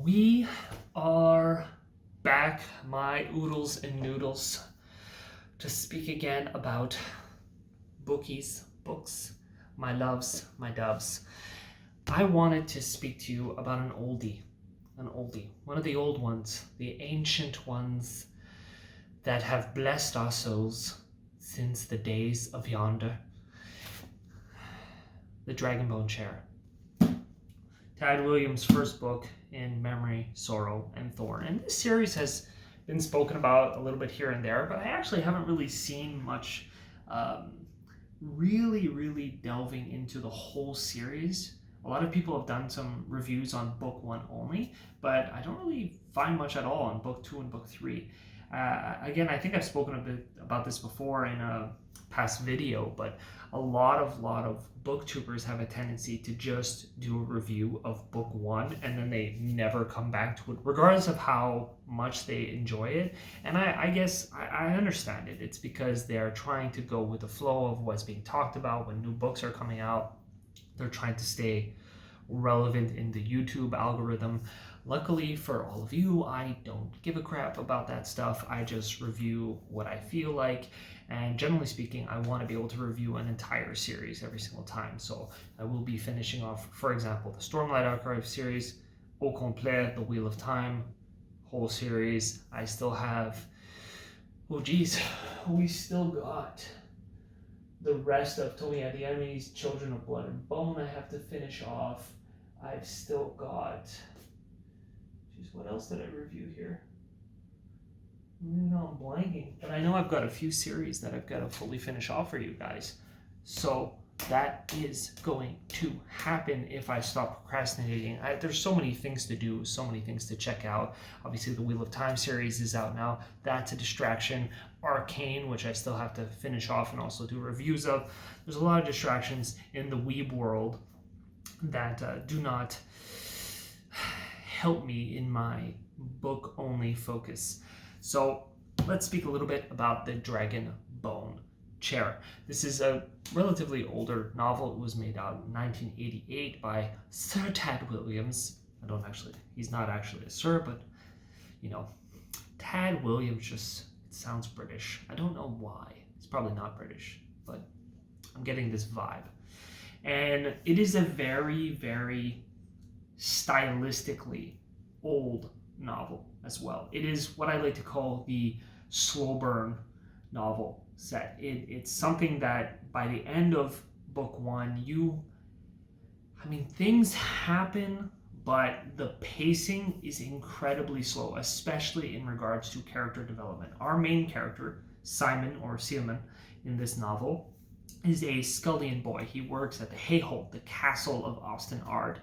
We are back, my oodles and noodles, to speak again about books, my loves, my doves. I wanted to speak to you about an oldie, one of the old ones, the ancient ones that have blessed our souls since the days of yonder. The Dragonbone Chair. Tad Williams' first book in Memory, Sorrow, and Thorn. And this series has been spoken about a little bit here and there, but I actually haven't really seen much really delving into the whole series. A lot of people have done some reviews on book one only, but I don't really find much at all on book two and book three. Again, I think I've spoken a bit about this before in a past video, but a lot of booktubers have a tendency to just do a review of book one and then they never come back to it, regardless of how much they enjoy it. And I guess I understand it. It's because they're trying to go with the flow of what's being talked about when new books are coming out. They're trying to stay relevant in the YouTube algorithm. Luckily for all of you, I don't give a crap about that stuff. I just review what I feel like, and generally speaking, I want to be able to review an entire series every single time. So I will be finishing off, for example, the Stormlight Archive series, au complet, the Wheel of Time, whole series. I still have, we still got the rest of Tomi Adeyemi's Children of Blood and Bone I have to finish off. I've still got, what else did I review here? No, I'm blanking. But I know I've got a few series that I've got to fully finish off for you guys. So that is going to happen if I stop procrastinating. There's so many things to do, so many things to check out. Obviously, the Wheel of Time series is out now. That's a distraction. Arcane, which I still have to finish off and also do reviews of. There's a lot of distractions in the weeb world that do not help me in my book-only focus. So let's speak a little bit about the Dragonbone Chair. This is a relatively older novel. It was made out in 1988 by Sir Tad Williams. He's not actually a sir, but Tad Williams just sounds British. I don't know why. It's probably not British, but I'm getting this vibe. And it is a very stylistically old novel as well. It is what I like to call the slow burn novel set. It's something that by the end of book one, things happen, but the pacing is incredibly slow, especially in regards to character development. Our main character, Simon or Seaman in this novel, is a Skuldian boy. He works at the Hayholt, the castle of Austin Ard,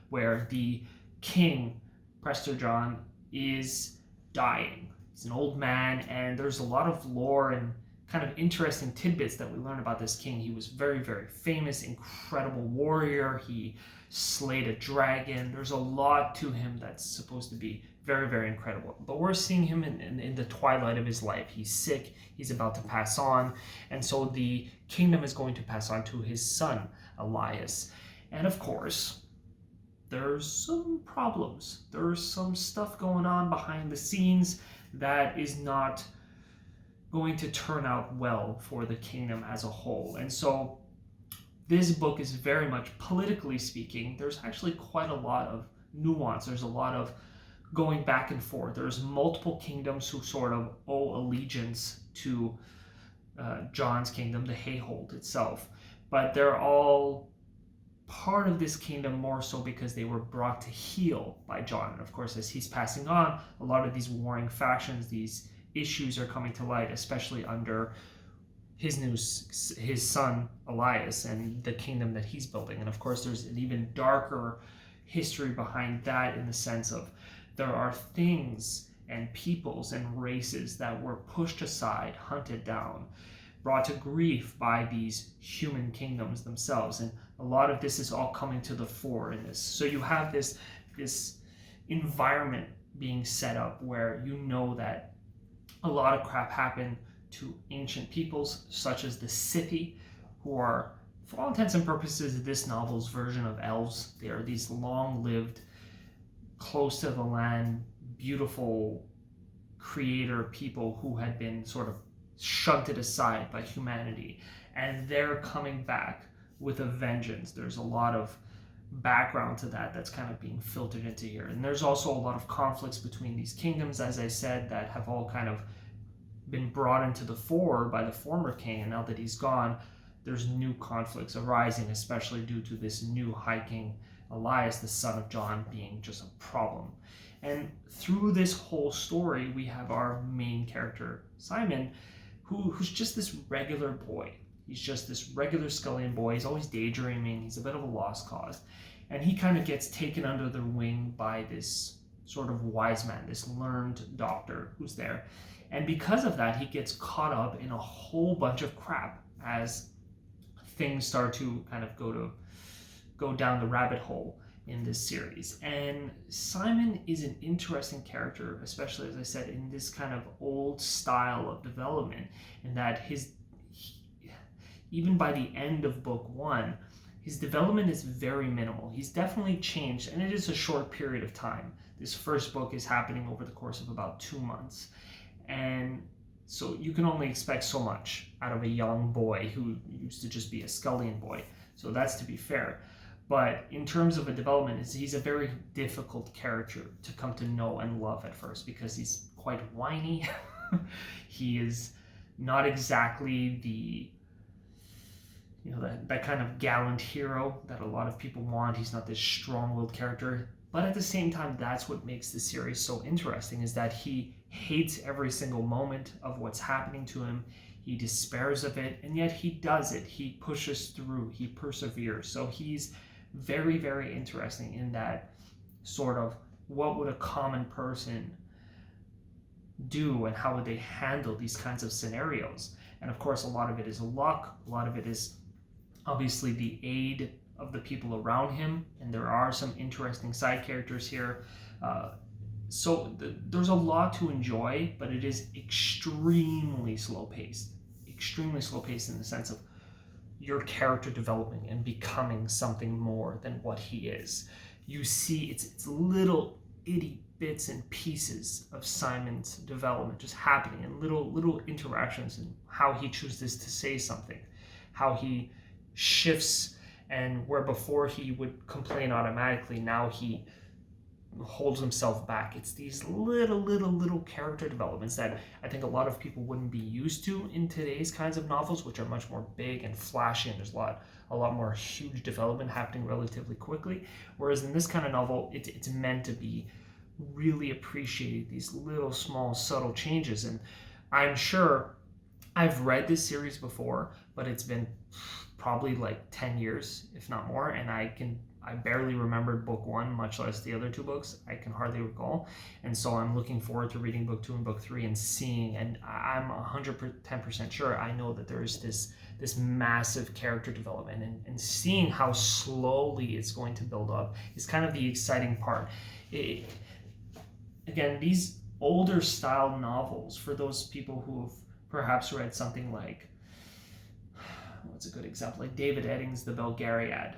where the king, Prester John, is dying. He's an old man, and there's a lot of lore and kind of interesting tidbits that we learn about this king. He was very famous, incredible warrior. He slayed a dragon. There's a lot to him that's supposed to be very incredible. But we're seeing him in the twilight of his life. He's sick. He's about to pass on. And so the kingdom is going to pass on to his son, Elias. And of course, there's some problems. There's some stuff going on behind the scenes that is not going to turn out well for the kingdom as a whole. And so this book is very much, politically speaking, there's actually quite a lot of nuance. There's a lot of going back and forth. There's multiple kingdoms who sort of owe allegiance to John's kingdom, the Hayholt itself. But they're all part of this kingdom more so because they were brought to heel by John. And of course, as he's passing on, a lot of these warring factions, these issues are coming to light, especially under his son Elias and the kingdom that he's building. And of course, there's an even darker history behind that, in the sense of there are things and peoples and races that were pushed aside, hunted down, brought to grief by these human kingdoms themselves. And a lot of this is all coming to the fore in this. So you have this environment being set up where that a lot of crap happened to ancient peoples, such as the Scythi, who are, for all intents and purposes, this novel's version of elves. They are these long-lived close to the land, beautiful creator people who had been sort of shunted aside by humanity, and they're coming back with a vengeance. There's a lot of background to that that's kind of being filtered into here. And there's also a lot of conflicts between these kingdoms, as I said, that have all kind of been brought into the fore by the former king, and now that he's gone, there's new conflicts arising, especially due to this new High King Elias, the son of John, being just a problem. And through this whole story, we have our main character, Simon, who's just this regular boy. He's just this regular scullion boy. He's always daydreaming. He's a bit of a lost cause. And he kind of gets taken under the wing by this sort of wise man, this learned doctor who's there. And because of that, he gets caught up in a whole bunch of crap as things start to kind of go down the rabbit hole in this series. And Simon is an interesting character, especially, as I said, in this kind of old style of development, in that even by the end of book one, his development is very minimal. He's definitely changed, and it is a short period of time. This first book is happening over the course of about 2 months. And so you can only expect so much out of a young boy who used to just be a scullion boy. So that's to be fair. But in terms of a development, he's a very difficult character to come to know and love at first, because he's quite whiny. He is not exactly the, that kind of gallant hero that a lot of people want. He's not this strong-willed character. But at the same time, that's what makes the series so interesting, is that he hates every single moment of what's happening to him. He despairs of it, and yet he does it. He pushes through. He perseveres. So he's very, very interesting in that sort of, what would a common person do, and how would they handle these kinds of scenarios? And of course, a lot of it is luck. A lot of it is obviously the aid of the people around him, and there are some interesting side characters here. There's a lot to enjoy, but it is extremely slow-paced. Extremely slow-paced in the sense of your character developing and becoming something more than what he is. You see it's little itty bits and pieces of Simon's development just happening, and little interactions, and how he chooses to say something, how he shifts, and where before he would complain automatically, now he holds himself back. It's these little character developments that I think a lot of people wouldn't be used to in today's kinds of novels, which are much more big and flashy, and there's a lot more huge development happening relatively quickly. Whereas in this kind of novel, it's meant to be really appreciated, these little small subtle changes. And I'm sure I've read this series before, but it's been probably like 10 years, if not more, and I barely remembered book one, much less the other two books. I can hardly recall. And so I'm looking forward to reading book two and book three and seeing, and I'm 110% sure I know that there's this massive character development, and seeing how slowly it's going to build up is kind of the exciting part. Again, these older style novels, for those people who have perhaps read something like, what's a good example, like David Eddings' The Belgariad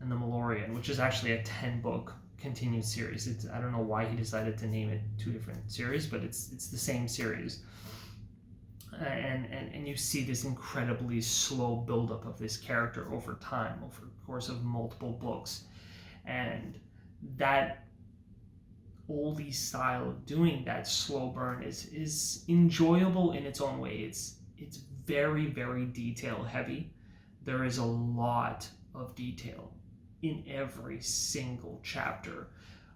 and The Malorian, which is actually a 10-book continued series. I don't know why he decided to name it two different series, but it's the same series. And you see this incredibly slow buildup of this character over time, over the course of multiple books. And that oldie style of doing that slow burn is enjoyable in its own way. It's very, very detail heavy. There is a lot of detail in every single chapter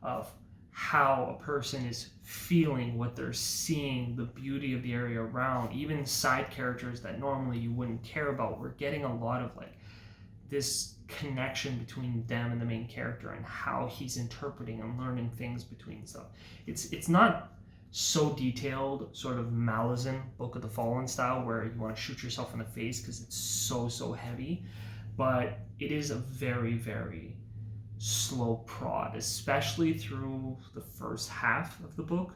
of how a person is feeling, what they're seeing, the beauty of the area around, even side characters that normally you wouldn't care about. We're getting a lot of like this connection between them and the main character, and how he's interpreting and learning things between stuff. It's not so detailed, sort of Malazan Book of the Fallen style, where you want to shoot yourself in the face because it's so heavy, but it is a very, very slow prod, especially through the first half of the book.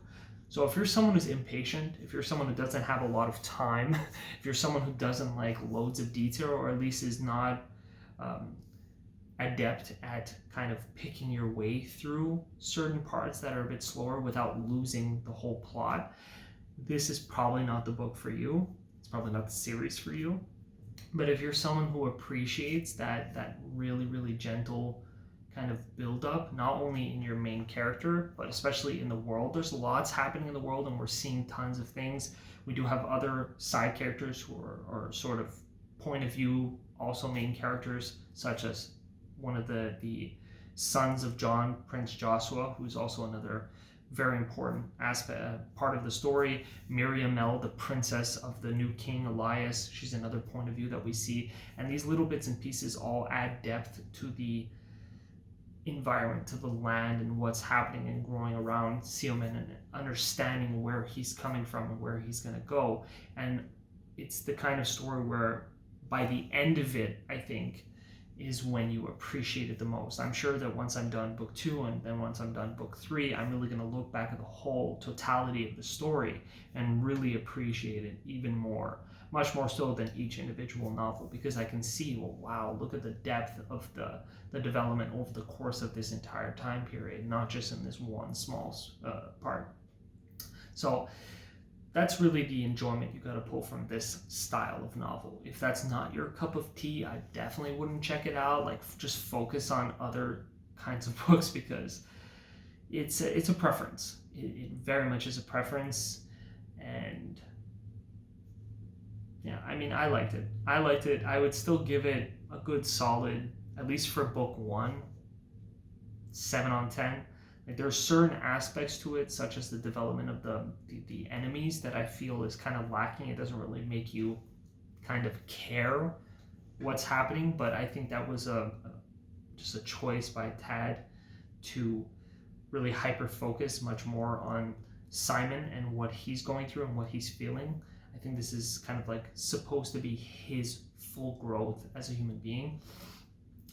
So if you're someone who's impatient, if you're someone who doesn't have a lot of time, if you're someone who doesn't like loads of detail, or at least is not adept at kind of picking your way through certain parts that are a bit slower without losing the whole plot, this is probably not the book for you. It's probably not the series for you. But if you're someone who appreciates that really, really gentle kind of build up, not only in your main character, but especially in the world. There's lots happening in the world and we're seeing tons of things. We do have other side characters who are sort of point of view, also main characters, such as one of the sons of John, Prince Joshua, who's also another very important aspect, part of the story. Miriam Mel, the princess of the new king Elias, she's another point of view that we see. And these little bits and pieces all add depth to the environment, to the land, and what's happening and growing around Sealman, and understanding where he's coming from and where he's going to go. And it's the kind of story where by the end of it, I think, is when you appreciate it the most. I'm sure that once I'm done book 2 and then once I'm done book 3, I'm really going to look back at the whole totality of the story and really appreciate it even more, much more so than each individual novel, because I can see, well, wow, look at the depth of the development over the course of this entire time period, not just in this one small part. So that's really the enjoyment you got to pull from this style of novel. If that's not your cup of tea, I definitely wouldn't check it out. Like, just focus on other kinds of books, because it's a preference. It very much is a preference. And yeah, I mean, I liked it. I would still give it a good solid, at least for book 1, 7 on 10. Like, there are certain aspects to it, such as the development of the enemies, that I feel is kind of lacking. It doesn't really make you kind of care what's happening, but I think that was just a choice by Tad to really hyper focus much more on Simon and what he's going through and what he's feeling. I think this is kind of like supposed to be his full growth as a human being.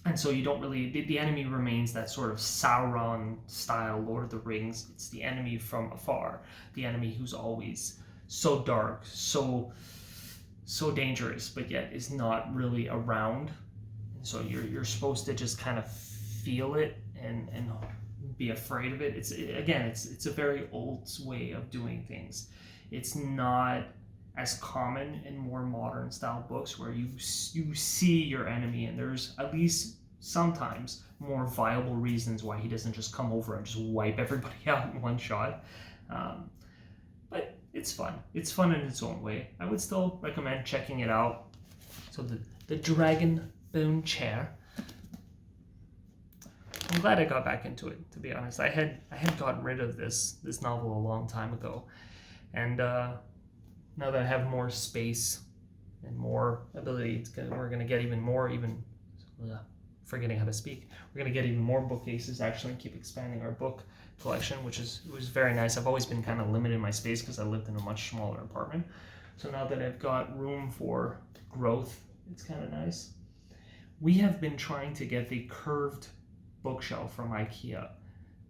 And so you don't really, the enemy remains that sort of Sauron style Lord of the Rings. It's the enemy from afar, the enemy who's always so dark, so dangerous, but yet is not really around. And so you're supposed to just kind of feel it and be afraid of it. It's a very old way of doing things. It's not as common in more modern style books, where you see your enemy and there's at least sometimes more viable reasons why he doesn't just come over and just wipe everybody out in one shot. But it's fun. It's fun in its own way. I would still recommend checking it out. So the Dragonbone Chair. I'm glad I got back into it, to be honest. I had gotten rid of this novel a long time ago, and now that I have more space and more ability, we're going to get forgetting how to speak. We're going to get even more bookcases, actually, and keep expanding our book collection, which was very nice. I've always been kind of limited in my space because I lived in a much smaller apartment. So now that I've got room for growth, it's kind of nice. We have been trying to get the curved bookshelf from IKEA,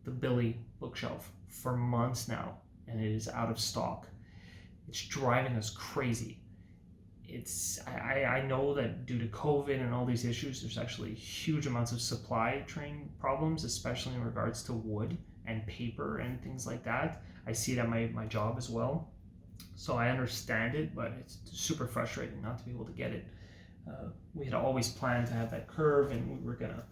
the Billy bookshelf, for months now, and it is out of stock. It's driving us crazy. I know that due to COVID and all these issues, there's actually huge amounts of supply chain problems, especially in regards to wood and paper and things like that. I see it at my job as well. So I understand it, but it's super frustrating not to be able to get it. We had always planned to have that curve, and we were gonna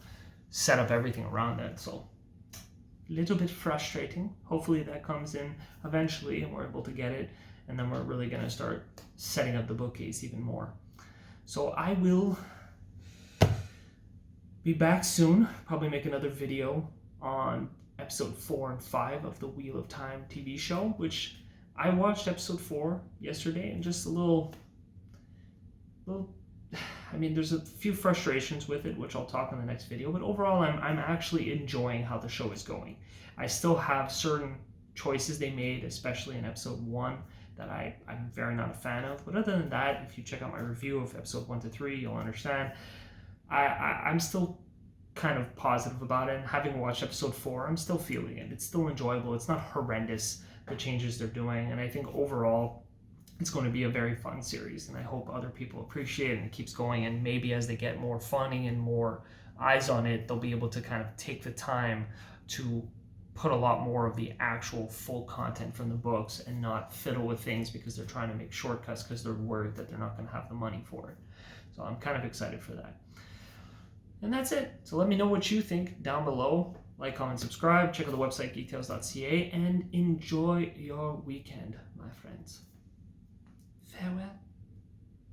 set up everything around that. So a little bit frustrating. Hopefully that comes in eventually and we're able to get it. And then we're really going to start setting up the bookcase even more. So I will be back soon, probably make another video on episode 4 and 5 of the Wheel of Time TV show, which I watched episode 4 yesterday, and just a little, I mean, there's a few frustrations with it, which I'll talk in the next video, but overall I'm actually enjoying how the show is going. I still have certain choices they made, especially in episode 1, that I'm very not a fan of. But other than that, if you check out my review of episode 1 to 3, you'll understand. I'm still kind of positive about it. And having watched episode 4, I'm still feeling it. It's still enjoyable. It's not horrendous, the changes they're doing. And I think overall, it's going to be a very fun series. And I hope other people appreciate it and it keeps going. And maybe as they get more funny and more eyes on it, they'll be able to kind of take the time to put a lot more of the actual full content from the books and not fiddle with things because they're trying to make shortcuts because they're worried that they're not going to have the money for it. So I'm kind of excited for that. And that's it. So let me know what you think down below. Like, comment, subscribe. Check out the website geektales.ca and enjoy your weekend, my friends. Farewell.